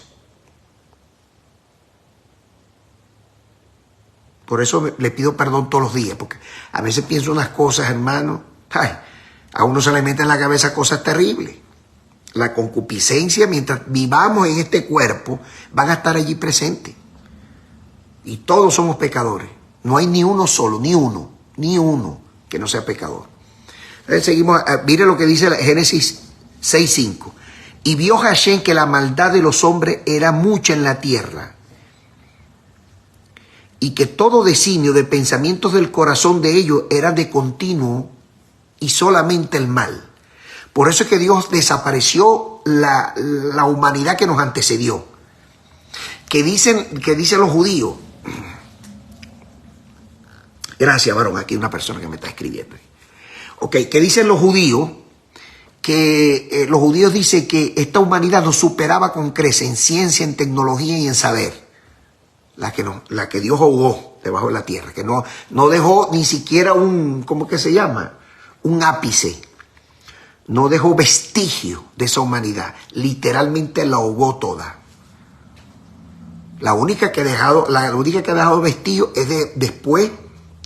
Por eso le pido perdón todos los días, porque a veces pienso unas cosas, hermano, a uno se le mete en la cabeza cosas terribles. La concupiscencia, mientras vivamos en este cuerpo, van a estar allí presentes. Y todos somos pecadores. No hay ni uno solo, ni uno que no sea pecador. Seguimos, mire lo que dice Génesis 6:5. Y vio Hashem que la maldad de los hombres era mucha en la tierra, y que todo designio de pensamientos del corazón de ellos era de continuo y solamente el mal. Por eso es que Dios desapareció la humanidad que nos antecedió. Que dicen los judíos. Gracias, varón. Aquí hay una persona que me está escribiendo. Ok, que dicen los judíos, que los judíos dicen que esta humanidad nos superaba con creces en ciencia, en tecnología y en saber. La que Dios ahogó debajo de la tierra, que no dejó ni siquiera un, ¿cómo que se llama? Un ápice. No dejó vestigio de esa humanidad. Literalmente la ahogó toda. La única que ha dejado vestigio es después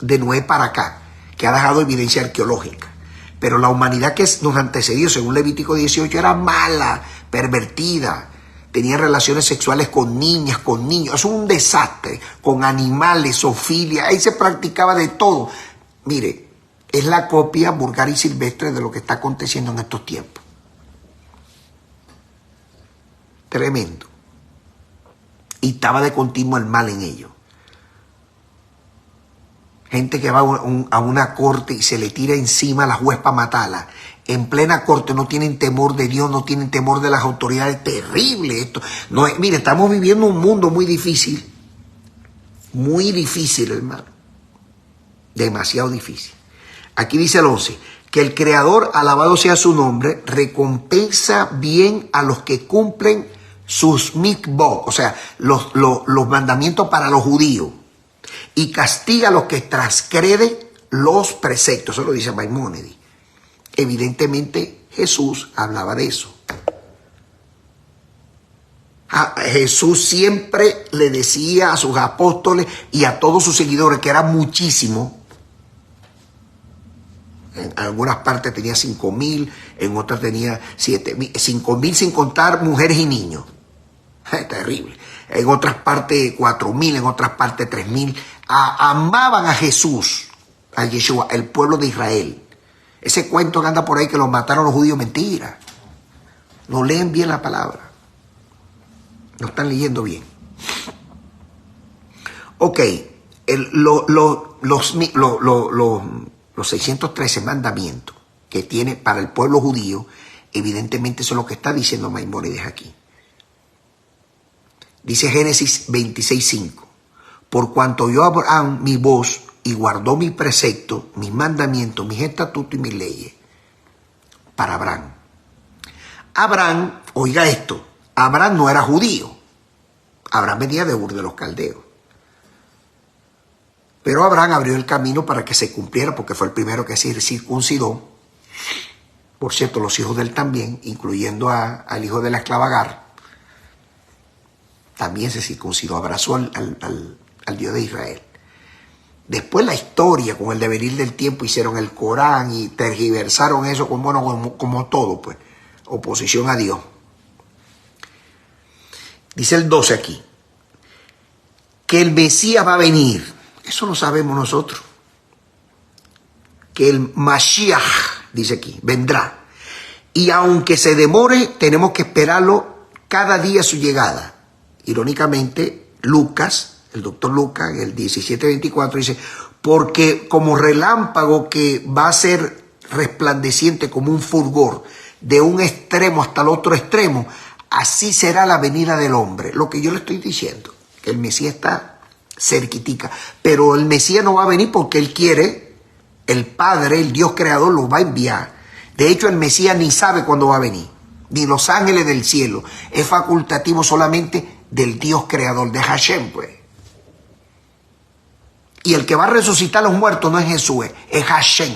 de Noé para acá, que ha dejado evidencia arqueológica. Pero la humanidad que nos antecedió, según Levítico 18, era mala, pervertida. Tenía relaciones sexuales con niñas, con niños. Es un desastre. Con animales, zoofilia. Ahí se practicaba de todo. Mire, es la copia vulgar y silvestre de lo que está aconteciendo en estos tiempos. Tremendo. Y estaba de continuo el mal en ello. Gente que va a una corte y se le tira encima a la juez para matarla. En plena corte no tienen temor de Dios, no tienen temor de las autoridades. Terrible esto. No, mire, estamos viviendo un mundo muy difícil. Muy difícil, hermano. Demasiado difícil. Aquí dice el 11. Que el Creador, alabado sea su nombre, recompensa bien a los que cumplen sus mikvot, o sea, los mandamientos para los judíos. Y castiga a los que transgreden los preceptos. Eso lo dice Maimónides. Evidentemente Jesús hablaba de eso. Jesús siempre le decía a sus apóstoles y a todos sus seguidores, que eran muchísimos. En algunas partes tenía 5,000, en otras tenía 7,000, 5,000 sin contar mujeres y niños. Terrible. En otras partes 4,000, en otras partes 3,000. Amaban a Jesús, a Yeshua, el pueblo de Israel. Ese cuento que anda por ahí que los mataron los judíos, mentira. No leen bien la palabra. No están leyendo bien. Ok, los 613 mandamientos que tiene para el pueblo judío, evidentemente eso es lo que está diciendo Maimónides aquí. Dice Génesis 26:5. Por cuanto oyó Abraham mi voz y guardó mis preceptos, mis mandamientos, mis estatutos y mis leyes. Para Abraham. Abraham, oiga esto, Abraham no era judío. Abraham venía de Ur de los Caldeos. Pero Abraham abrió el camino para que se cumpliera, porque fue el primero que se circuncidó. Por cierto, los hijos de él también, incluyendo al hijo de la esclava Agar, también se circuncidó, abrazó al Dios de Israel. Después la historia, con el devenir del tiempo, hicieron el Corán y tergiversaron eso como todo, pues, oposición a Dios. Dice el 12 aquí, que el Mesías va a venir. Eso lo sabemos nosotros. Que el Mashiach, dice aquí, vendrá. Y aunque se demore, tenemos que esperarlo cada día su llegada. Irónicamente, Lucas, el doctor Lucas, en el 17:24 dice, porque como relámpago que va a ser resplandeciente como un fulgor de un extremo hasta el otro extremo, así será la venida del hombre. Lo que yo le estoy diciendo, que el Mesías está cerquitica, pero el Mesías no va a venir porque él quiere, el Padre, el Dios creador lo va a enviar. De hecho, el Mesías ni sabe cuándo va a venir, ni los ángeles del cielo. Es facultativo solamente del Dios creador, de Hashem, pues. Y el que va a resucitar a los muertos no es Jesús, es Hashem.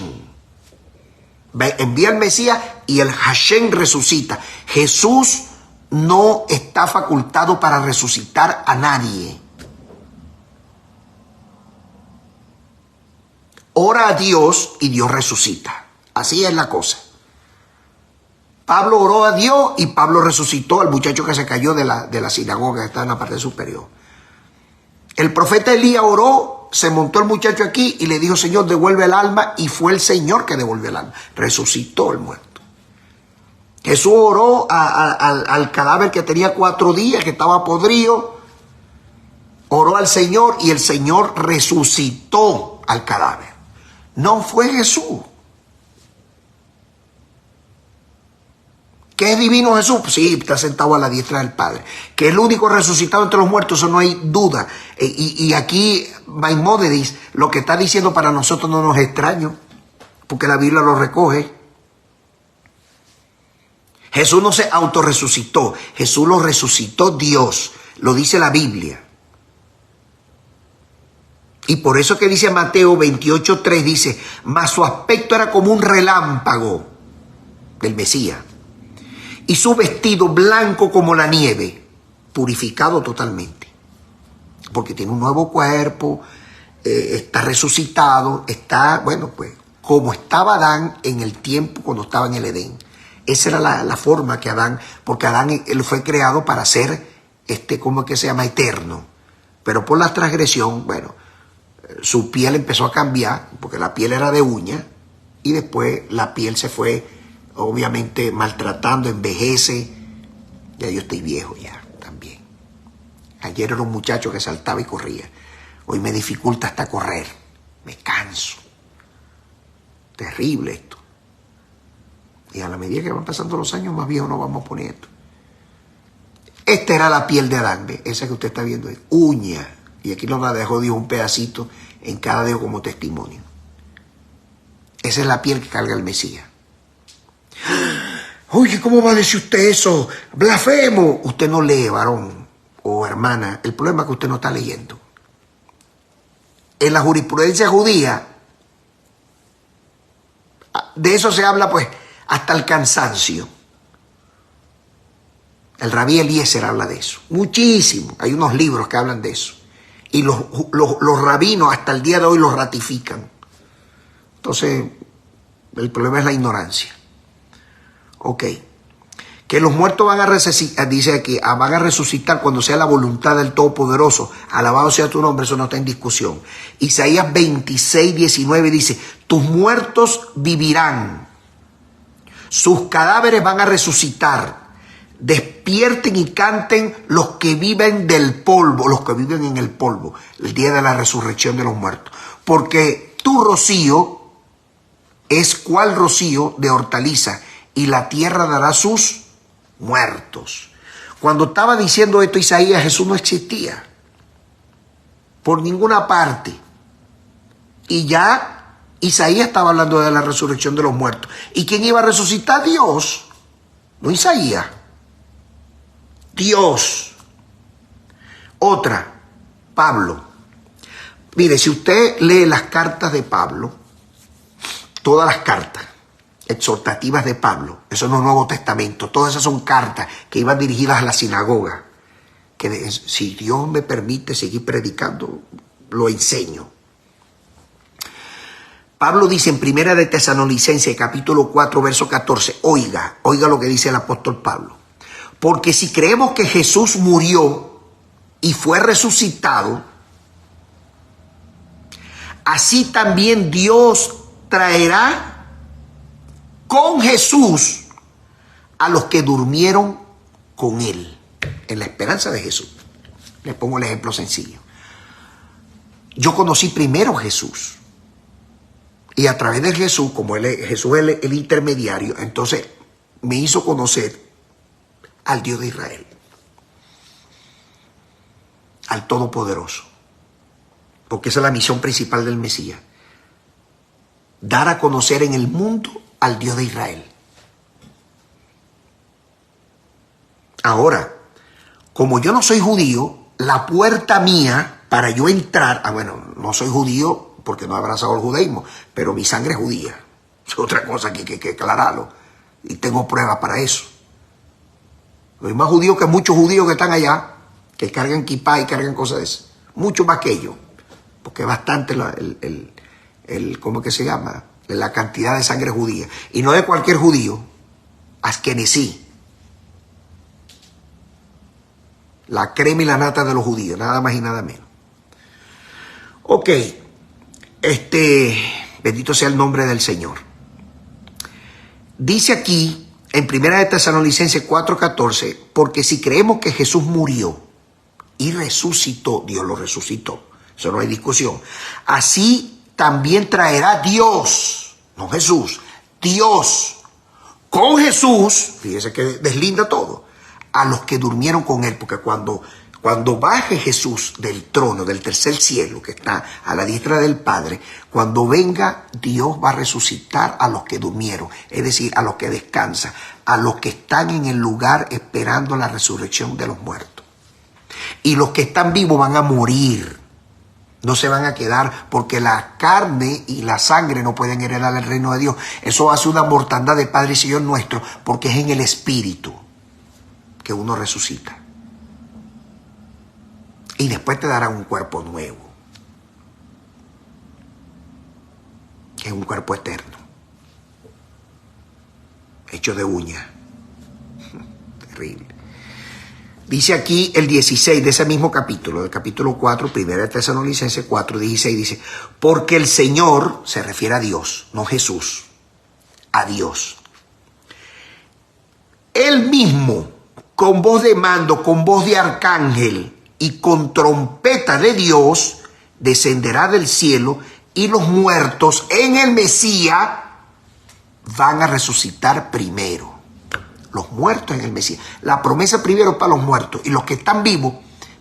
Envía al Mesías y el Hashem resucita. Jesús no está facultado para resucitar a nadie. Ora a Dios y Dios resucita. Así es la cosa. Pablo oró a Dios y Pablo resucitó al muchacho que se cayó de la sinagoga que está en la parte superior. El profeta Elías oró se montó el muchacho aquí y le dijo, Señor, devuelve el alma, y fue el Señor que devolvió el alma. Resucitó el muerto. Jesús oró al cadáver que tenía 4 días, que estaba podrido. Oró al Señor y el Señor resucitó al cadáver. No fue Jesús. ¿Que es divino Jesús? Sí, está sentado a la diestra del Padre. Que es el único resucitado entre los muertos, eso no hay duda. Y aquí Maimónides lo que está diciendo para nosotros no nos es extraño, porque la Biblia lo recoge. Jesús no se autorresucitó, Jesús lo resucitó Dios, lo dice la Biblia. Y por eso que dice Mateo 28:3, dice, mas su aspecto era como un relámpago del Mesías, y su vestido blanco como la nieve, purificado totalmente, porque tiene un nuevo cuerpo, está resucitado, está, bueno, pues, como estaba Adán en el tiempo cuando estaba en el Edén. Esa era la forma que Adán, porque Adán él fue creado para ser, ¿cómo es que se llama? Eterno. Pero por la transgresión, bueno, su piel empezó a cambiar, porque la piel era de uña, y después la piel se fue, obviamente, maltratando, envejece. Ya yo estoy viejo ya, también. Ayer era un muchacho que saltaba y corría. Hoy me dificulta hasta correr. Me canso. Terrible esto. Y a la medida que van pasando los años, más viejos nos vamos poniendo. Esta era la piel de Adán, ¿ve? Esa que usted está viendo ahí. Uña. Y aquí nos la dejó Dios un pedacito en cada dedo como testimonio. Esa es la piel que carga el Mesías. Oye, ¿cómo va a decir usted eso? Blasfemo. Usted no lee, varón o hermana. El problema es que usted no está leyendo. En la jurisprudencia judía, de eso se habla pues hasta el cansancio. El Rabí Eliezer habla de eso. Muchísimo. Hay unos libros que hablan de eso. Y los rabinos hasta el día de hoy los ratifican. Entonces, el problema es la ignorancia. Ok. Que los muertos van a resucitar, dice aquí, van a resucitar cuando sea la voluntad del Todopoderoso. Alabado sea tu nombre, eso no está en discusión. Isaías 26:19 dice, tus muertos vivirán, sus cadáveres van a resucitar. Despierten y canten los que viven del polvo, los que viven en el polvo, el día de la resurrección de los muertos. Porque tu rocío es cual rocío de hortaliza, y la tierra dará sus muertos. Cuando estaba diciendo esto Isaías, Jesús no existía por ninguna parte. Y ya Isaías estaba hablando de la resurrección de los muertos. ¿Y quién iba a resucitar? Dios, no Isaías. Dios. Otra, Pablo. Mire, si usted lee las cartas de Pablo, todas las cartas exhortativas de Pablo, eso no es Nuevo Testamento, todas esas son cartas que iban dirigidas a la sinagoga, que si Dios me permite seguir predicando, lo enseño. Pablo dice en Primera de Tesalonicenses, capítulo 4, verso 14, oiga lo que dice el apóstol Pablo. Porque si creemos que Jesús murió y fue resucitado, así también Dios traerá con Jesús a los que durmieron con él, en la esperanza de Jesús. Les pongo el ejemplo sencillo. Yo conocí primero a Jesús. Y a través de Jesús, como Jesús es el intermediario, entonces me hizo conocer al Dios de Israel, al Todopoderoso, porque esa es la misión principal del Mesías, dar a conocer en el mundo al Dios de Israel. Ahora, como yo no soy judío, la puerta mía para yo entrar, bueno, no soy judío porque no he abrazado el judaísmo, pero mi sangre es judía, es otra cosa que hay que aclararlo, y tengo pruebas para eso. Soy más judío que muchos judíos que están allá, que cargan kipá y cargan cosas de esas. Mucho más que ellos. Porque es bastante ¿cómo es que se llama? La cantidad de sangre judía. Y no de cualquier judío. Askenazí. La crema y la nata de los judíos. Nada más y nada menos. Ok, bendito sea el nombre del Señor. Dice aquí en 1 de Tesalonicenses 4:14, porque si creemos que Jesús murió y resucitó, Dios lo resucitó, eso no hay discusión, así también traerá Dios, no Jesús, Dios, con Jesús, fíjese que deslinda todo, a los que durmieron con él, porque cuando baje Jesús del trono, del tercer cielo, que está a la diestra del Padre, cuando venga, Dios va a resucitar a los que durmieron, es decir, a los que descansan, a los que están en el lugar esperando la resurrección de los muertos. Y los que están vivos van a morir, no se van a quedar, porque la carne y la sangre no pueden heredar el reino de Dios. Eso hace una mortandad del Padre y Señor nuestro, porque es en el Espíritu que uno resucita. Y después te darán un cuerpo nuevo, que es un cuerpo eterno, hecho de uña. Terrible. Dice aquí el 16 de ese mismo capítulo, del capítulo 4, 1 de Tesalonicenses 4, 16, dice, porque el Señor, se refiere a Dios, no Jesús, a Dios. Él mismo, con voz de mando, con voz de arcángel, y con trompeta de Dios descenderá del cielo, y los muertos en el Mesías van a resucitar primero. Los muertos en el Mesías. La promesa primero para los muertos, y los que están vivos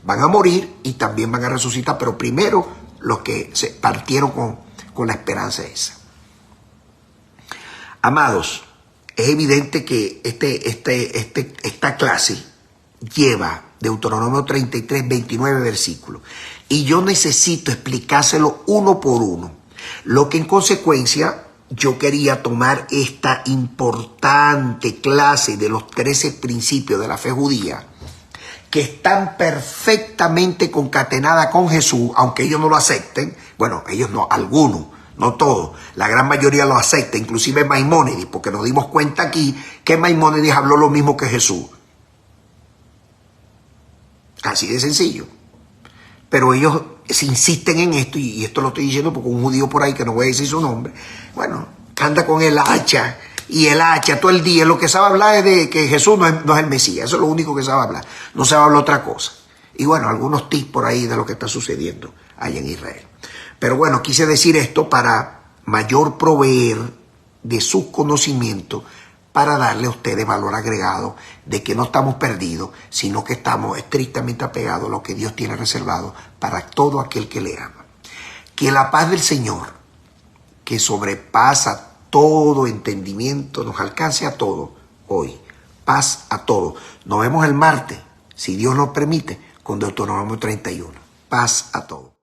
van a morir y también van a resucitar, pero primero los que se partieron con la esperanza esa. Amados, es evidente que esta clase lleva Deuteronomio 33, 29 versículos. Y yo necesito explicárselo uno por uno. Lo que en consecuencia yo quería tomar esta importante clase de los 13 principios de la fe judía, que están perfectamente concatenadas con Jesús, aunque ellos no lo acepten. Bueno, ellos no, algunos, no todos. La gran mayoría lo acepta, inclusive Maimónides, porque nos dimos cuenta aquí que Maimónides habló lo mismo que Jesús. Así de sencillo. Pero ellos se insisten en esto, y esto lo estoy diciendo porque un judío por ahí, que no voy a decir su nombre, bueno, anda con el hacha, y el hacha todo el día. Lo que sabe hablar es de que Jesús no es el Mesías. Eso es lo único que sabe hablar. No sabe hablar otra cosa. Y bueno, algunos tips por ahí de lo que está sucediendo allá en Israel. Pero bueno, quise decir esto para mayor proveer de sus conocimientos, para darle a ustedes valor agregado de que no estamos perdidos, sino que estamos estrictamente apegados a lo que Dios tiene reservado para todo aquel que le ama. Que la paz del Señor, que sobrepasa todo entendimiento, nos alcance a todos hoy. Paz a todos. Nos vemos el martes, si Dios nos permite, con Deuteronomio 31. Paz a todos.